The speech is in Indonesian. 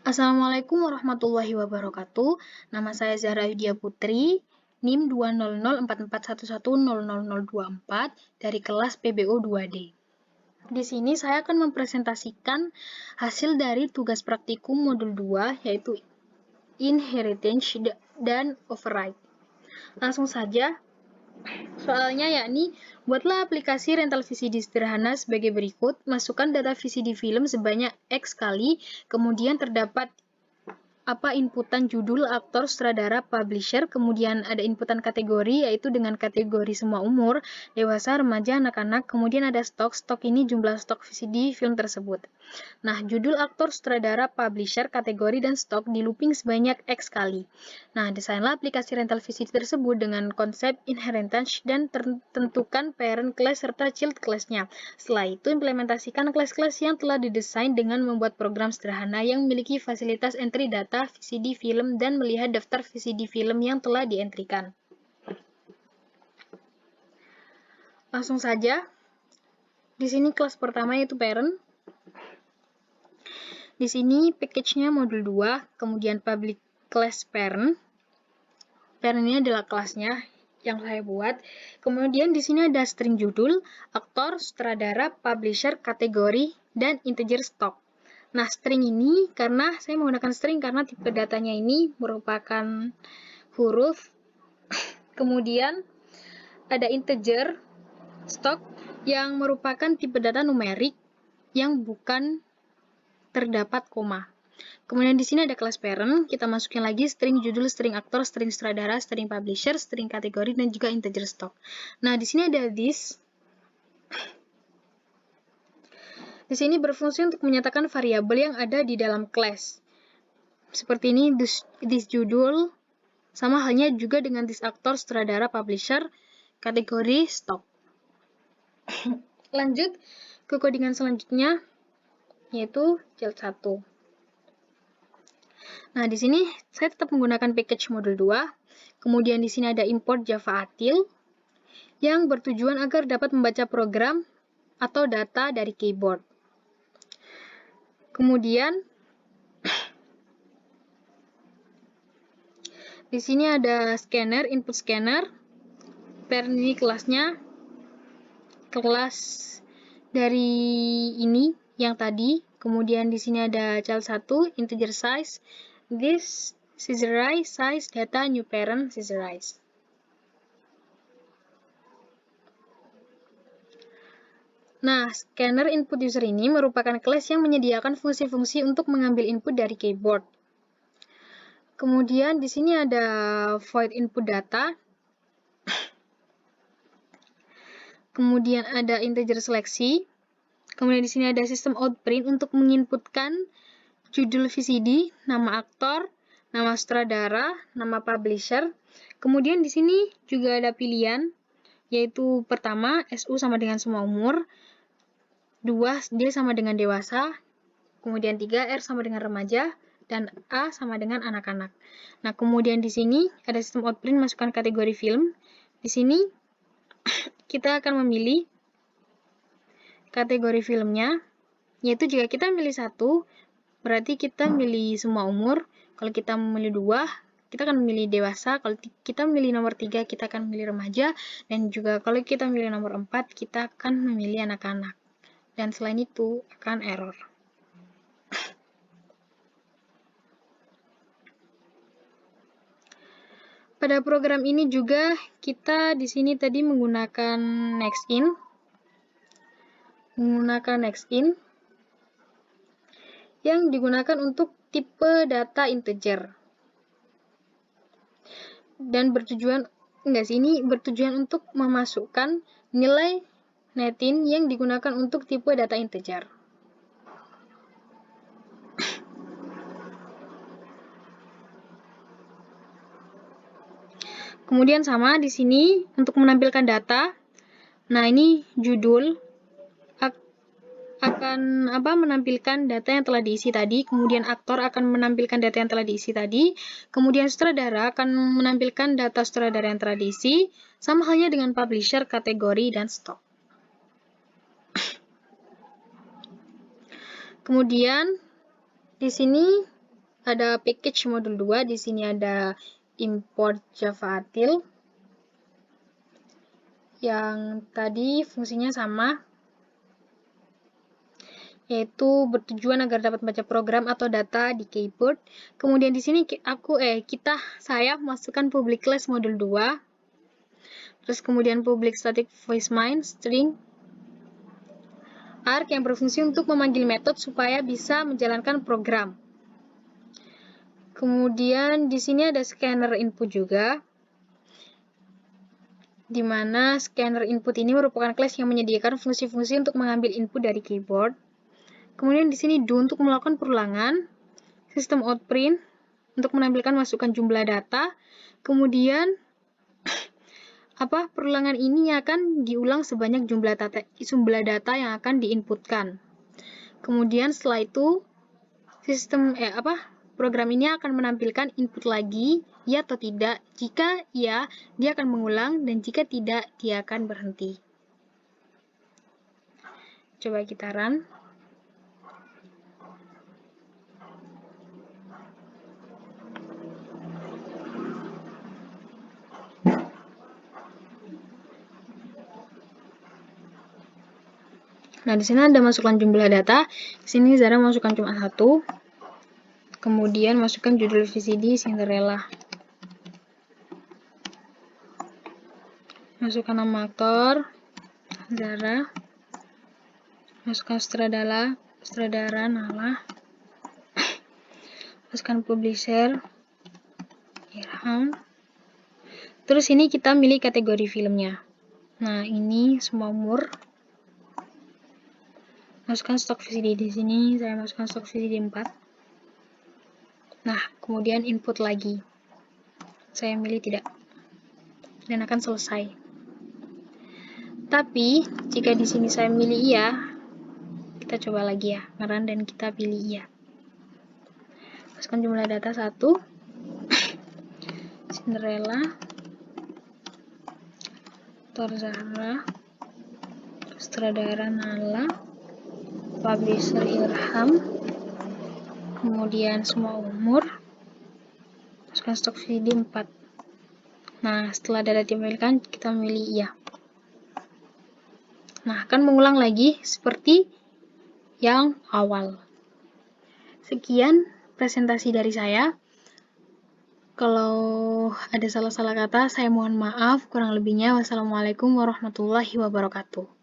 Assalamualaikum warahmatullahi wabarakatuh. Nama saya Zahra Widya Putri, NIM 2004411000024 dari kelas PBO 2D. Di sini saya akan mempresentasikan hasil dari tugas praktikum modul 2, yaitu Inheritance dan Override. Langsung saja. Soalnya yakni, buatlah aplikasi rental VCD sederhana sebagai berikut. Masukkan data VCD film sebanyak X kali, kemudian terdapat inputan judul, aktor, sutradara, publisher, kemudian ada inputan kategori, yaitu dengan kategori semua umur, dewasa, remaja, anak-anak, kemudian ada stok ini jumlah stok VCD film tersebut. Nah, judul, aktor, sutradara, publisher, kategori, dan stok di looping sebanyak X kali. Nah, desainlah aplikasi rental VCD tersebut dengan konsep inheritance dan tentukan parent class serta child class-nya. Setelah itu, implementasikan kelas-kelas yang telah didesain dengan membuat program sederhana yang memiliki fasilitas entry data VCD film dan melihat daftar VCD film yang telah dientrikan. Langsung saja. Di sini kelas pertama yaitu parent. Di sini package-nya modul 2, kemudian public class parent. Parent ini adalah kelasnya yang saya buat. Kemudian di sini ada string judul, aktor, sutradara, publisher, kategori, dan integer stock. Nah, string ini karena saya menggunakan string karena tipe datanya ini merupakan huruf. Kemudian ada integer stock yang merupakan tipe data numerik yang bukan terdapat koma. Kemudian di sini ada kelas parent, kita masukin lagi string judul, string aktor, string sutradara, string publisher, string kategori, dan juga integer stock. Nah, di sini ada this. Di sini berfungsi untuk menyatakan variabel yang ada di dalam class. Seperti ini, this judul, sama halnya juga dengan this aktor, sutradara, publisher, kategori, stock. Lanjut ke codingan selanjutnya, yaitu child 1. Nah, di sini saya tetap menggunakan package modul 2. Kemudian di sini ada import Java Util yang bertujuan agar dapat membaca program atau data dari keyboard. Kemudian di sini ada scanner, input scanner. Parent ini kelasnya kelas dari ini yang tadi. Kemudian di sini ada child 1, integer size, this, scissorize, size, data, new parent, scissorize. Nah, scanner input user ini merupakan kelas yang menyediakan fungsi-fungsi untuk mengambil input dari keyboard. Kemudian di sini ada void input data. Kemudian ada integer seleksi. Kemudian di sini ada sistem outprint untuk menginputkan judul VCD, nama aktor, nama sutradara, nama publisher. Kemudian di sini juga ada pilihan, yaitu pertama SU sama dengan semua umur, 2 D sama dengan dewasa, kemudian 3 R sama dengan remaja, dan A sama dengan anak-anak. Nah, kemudian di sini ada sistem outprint masukkan kategori film. Di sini kita akan memilih kategori filmnya, yaitu jika kita milih 1, berarti kita milih semua umur. Kalau kita memilih 2, kita akan memilih dewasa. Kalau kita memilih nomor 3, kita akan memilih remaja. Dan juga kalau kita memilih nomor 4, kita akan memilih anak-anak. Dan selain itu, akan error. Pada program ini juga kita di sini tadi menggunakan nextIn. Yang digunakan untuk tipe data integer. Dan bertujuan untuk memasukkan nilai netin yang digunakan untuk tipe data integer. Kemudian sama di sini untuk menampilkan data. Nah, ini judul akan menampilkan data yang telah diisi tadi, kemudian aktor akan menampilkan data yang telah diisi tadi, kemudian sutradara akan menampilkan data sutradara yang telah diisi, sama halnya dengan publisher, kategori, dan stok. Kemudian di sini ada package modul 2. Di sini ada import Java Util yang tadi fungsinya sama, yaitu bertujuan agar dapat membaca program atau data di keyboard. Kemudian di sini saya masukkan public class modul 2. Terus kemudian public static voice main string arg yang berfungsi untuk memanggil metode supaya bisa menjalankan program. Kemudian di sini ada scanner input juga, di mana scanner input ini merupakan kelas yang menyediakan fungsi-fungsi untuk mengambil input dari keyboard. Kemudian di sini do untuk melakukan perulangan, sistem outprint untuk menampilkan masukan jumlah data. Kemudian perulangan ini akan diulang sebanyak jumlah data yang akan diinputkan. Kemudian setelah itu program ini akan menampilkan input lagi, ya atau tidak. Jika ya, dia akan mengulang, dan jika tidak, dia akan berhenti. Coba kita run. Nah, di sini ada masukkan jumlah data. Di sini Zara masukkan cuma 1. Kemudian masukkan judul VCD Cinderella. Masukkan nama aktor Zara. Masukkan sutradara Nala. Masukkan publisher Irham. Terus ini kita milih kategori filmnya. Nah, ini semua umur. Masukkan stok VCD di sini. Saya masukkan stok VCD 4. Nah, kemudian input lagi. Saya milih tidak. Dan akan selesai. Tapi, jika di sini saya milih iya, kita coba lagi ya, ngeran dan kita pilih iya. Masukkan jumlah data 1. Cinderella. Zara. Sutradara Nala. Publisher Irham. Kemudian semua umur. Masukkan stok VCD 4. Nah, setelah data ditampilkan, kita memilih iya. Nah, akan mengulang lagi seperti yang awal. Sekian presentasi dari saya. Kalau ada salah-salah kata, saya mohon maaf. Kurang lebihnya, wassalamualaikum warahmatullahi wabarakatuh.